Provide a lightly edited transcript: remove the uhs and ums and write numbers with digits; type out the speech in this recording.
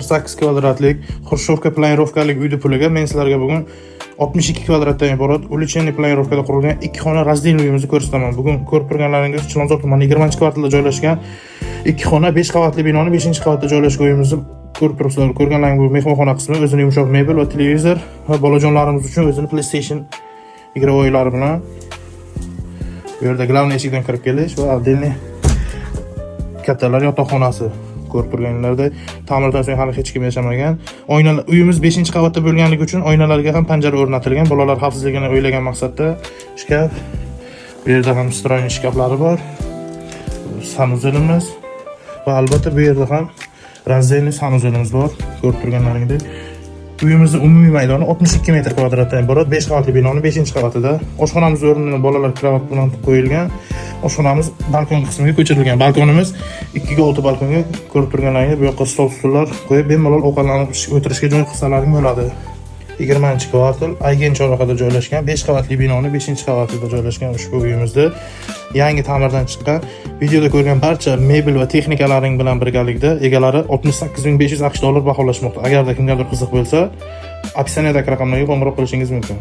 48 kvadratlik Xrushchevka planirovkalik uyni puliga men sizlarga bugun 62 kvadratdan iborat ulиченный planirovkada qurilgan 2 xona razdельный uyimizni ko'rsataman. Bugun ko'rib turganlaringiz Chilonzor tumani 20-kvartalda joylashgan 2 xona 5 qavatli binoni 5-qavatda joylashgan uyimizni ko'rib turibsizlar. Ko'rganlaringiz bu mehmonxona qismi, o'zini yumshoq mebel va televizor va bolajonlarimiz uchun o'zini PlayStation игровойлari bilan bu yerda главный eshikdan kirib kelish va отдельный kattalar yotoqxonasi. Ko'rib turganlaringizda ta'mirdan so'ng hali hech kim yashamagan. Oynalar uyimiz 5-qavatda bo'lganligi uchun oynalarga ham panjara o'rnatilgan. Bolalar xavfsizligini o'ylagan maqsadda shkaf. Bu yerda ham встроенный shkaflari bor. Sanuzelimiz va albatta bu yerda ham razdельный sanuzelimiz bor. Ko'rib turganlaringdek uyimizning umumiy maydoni 62 metr kvadratdan iborat 5 qavatli binoni 5-qavatida. Oshxonamiz o'rnini bolalar kravat bilan qo'yilgan. Oshxonamiz balkon qismiga ko'chirilgan. Balkonimiz 2 ga 6 balkonga ko'rib turganlaringdek bu yoqqa stol-stullar qo'yib bemalol ovqatlanib o'tirishga joy qilsalaring bo'ladi. 20-kvartal Aygen chorrahada joylashgan 5 qavatli binoni 5-qavatida joylashgan ushbu uyimizda yangi ta'mirdan chiqqan. Videoda ko'rgan barcha mebel va texnikalaring bilan birgalikda egalari 68500 AQSh dollar baholashmoqda. Agarda kimgadir qiziq bo'lsa, opsiyadagi raqamlarga qo'ng'iroq qilishingiz mumkin.